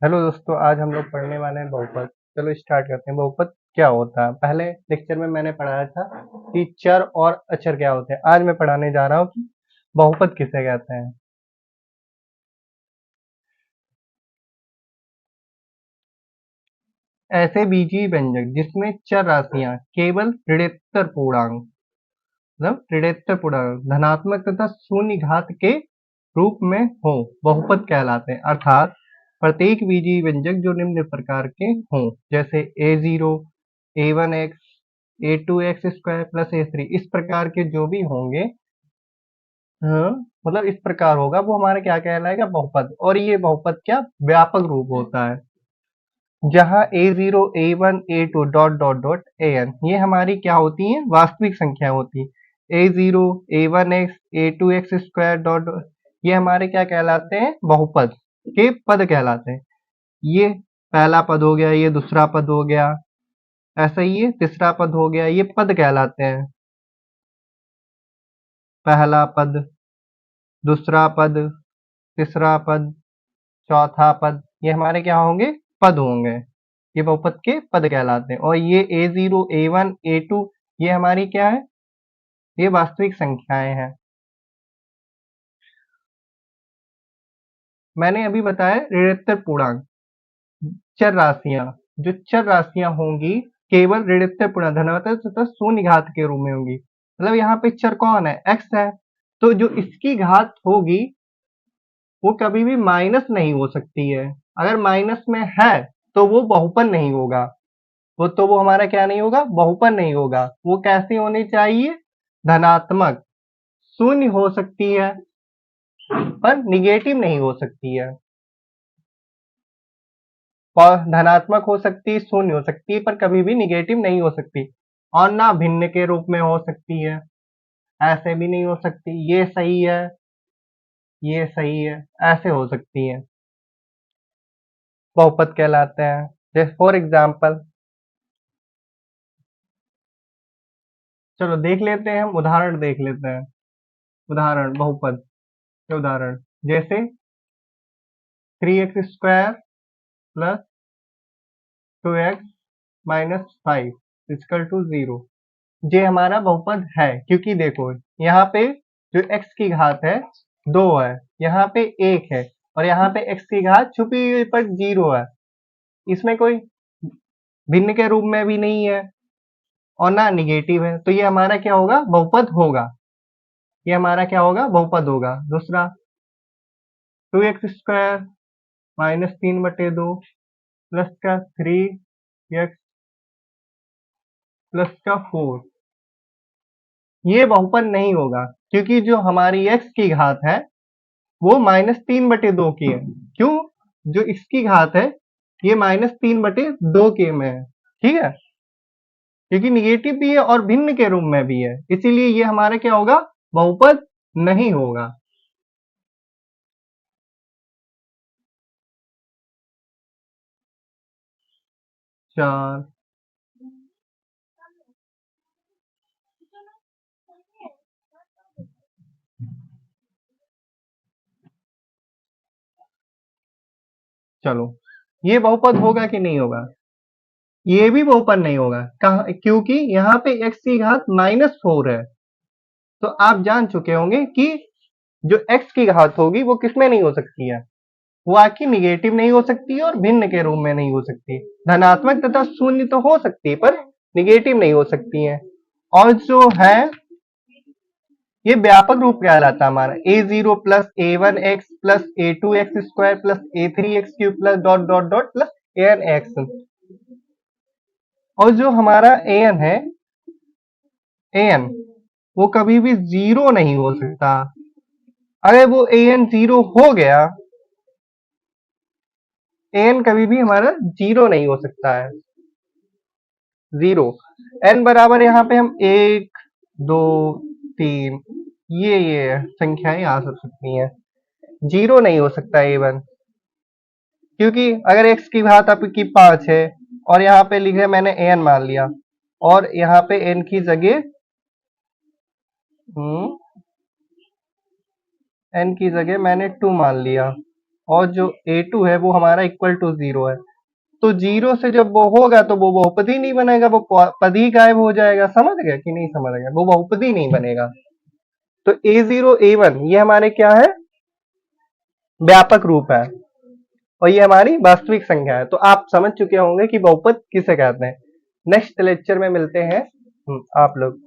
Hello दोस्तों, आज हम लोग पढ़ने वाले हैं बहुपद। चलो स्टार्ट करते हैं। बहुपद क्या होता है? पहले लेक्चर में मैंने पढ़ाया था कि चर और अचर क्या होते हैं। आज मैं पढ़ाने जा रहा हूँ कि बहुपद किसे कहते हैं। ऐसे बीजीय व्यंजक जिसमें चर राशियां केवल ऋणात्तर पूर्णांक मतलब ऋणात्तर पूर्णांक धनात्मक तथा शून्य घात के रूप में हो बहुपद कहलाते हैं। अर्थात प्रत्येक बीजीय व्यंजक जो निम्न प्रकार के हों, जैसे a0, a1x, a2x square plus a3, इस प्रकार के जो भी होंगे, हाँ, मतलब इस प्रकार होगा, वो हमारा क्या कहलाएगा? बहुपद। और ये बहुपद क्या व्यापक रूप होता है, जहाँ a0, a1, a2 dot dot dot an ये हमारी क्या होती है? वास्तविक संख्या होती है। a0, a1x, a2x square dot dot ये हमारे क्या कहलाते हैं? बहुपद के पद कहलाते हैं। ये पहला पद हो गया, ये दूसरा पद हो गया, ऐसा ही ये तीसरा पद हो गया, ये पद कहलाते हैं। पहला पद, दूसरा पद, तीसरा पद, चौथा पद, ये हमारे क्या होंगे? पद होंगे। ये बहुपद के पद कहलाते हैं। और ये a0, a1, a2 ये हमारी क्या है? ये वास्तविक संख्याएं हैं। मैंने अभी बताया ऋणात्तर पूर्णांक चर राशियां, जो चर राशियां होंगी केवल ऋणात्तर पूर्णांक धनात्मक तथा शून्य घात के रूप में होंगी। मतलब यहाँ पे चर कौन है? x है। तो जो इसकी घात होगी वो कभी भी माइनस नहीं हो सकती है। अगर माइनस में है तो वो बहुपद नहीं होगा। वो हमारा क्या नहीं होगा? बहुपद नहीं होगा। वो कैसी होनी चाहिए? धनात्मक। शून्य हो सकती है पर निगेटिव नहीं हो सकती है। और धनात्मक हो सकती है, शून्य हो सकती है, पर कभी भी निगेटिव नहीं हो सकती। और ना भिन्न के रूप में हो सकती है, ऐसे भी नहीं हो सकती। ये सही है, ये सही है, ऐसे हो सकती है, बहुपद कहलाते हैं। जैसे फॉर एग्जाम्पल, चलो देख लेते हैं, हम उदाहरण देख लेते हैं। उदाहरण बहुपद के उदाहरण, जैसे 3x square plus 2x minus 5 equal to 0। ये हमारा बहुपद है, क्योंकि देखो यहाँ पे जो x की घात है 2 है, यहाँ पे 1 है, और यहाँ पे x की घात छुपी हुई पर 0 है। इसमें कोई भिन्न के रूप में भी नहीं है और ना निगेटिव है, तो ये हमारा क्या होगा? बहुपद होगा। ये हमारा क्या होगा? बहुपद होगा। दूसरा 2x स्क्वायर -3/2 प्लस का 3x प्लस का 4, ये बहुपद नहीं होगा, क्योंकि जो हमारी x की घात है वो -3/2 की है। क्यों? जो इसकी घात है ये -3/2 के में है। ठीक है, क्योंकि निगेटिव भी है और भिन्न के रूप में भी है, इसीलिए ये हमारा क्या होगा? बहुपद नहीं होगा। चार, चलो ये बहुपद होगा कि नहीं होगा? ये भी बहुपद नहीं होगा। कहा? क्योंकि यहाँ पे x की घात -4 है। तो आप जान चुके होंगे कि जो x की घात होगी वो किसमें नहीं हो सकती है? वो आपकी निगेटिव नहीं हो सकती और भिन्न के रूप में नहीं हो सकती। धनात्मक तथा शून्य तो हो सकती है पर निगेटिव नहीं हो सकती है। और जो है ये व्यापक रूप कहलाता है हमारा। a0 plus a1x plus a2x square plus a3x cube plus dot dot dot plus anx। और जो हमारा an है, an वो कभी भी जीरो नहीं हो सकता। अगर वो an जीरो हो गया, an कभी भी हमारा जीरो नहीं हो सकता है। जीरो n बराबर यहाँ पे हम 1, 2, 3 ये संख्याएं आ सकती हैं। जीरो नहीं हो सकता A1, क्योंकि अगर x की घात आपकी 5 है और यहाँ पे लिखे मैंने an मान लिया, और यहाँ पे n की जगह n की जगह मैंने 2 मान लिया, और जो A2 है वो हमारा इक्वल टू 0 है। तो 0 से जब वो होगा तो वो बहुपदी नहीं बनेगा, वो पद ही गायब हो जाएगा। समझ गया कि नहीं समझ गया? वो बहुपदी नहीं बनेगा। तो A0 A1 ये हमारे क्या है, व्यापक रूप है, और ये हमारी वास्तविक संख्या है। तो आप समझ चुके होंगे कि बहुपद किसे कहते हैं। नेक्स्ट लेक्चर में मिलते हैं आप लोग।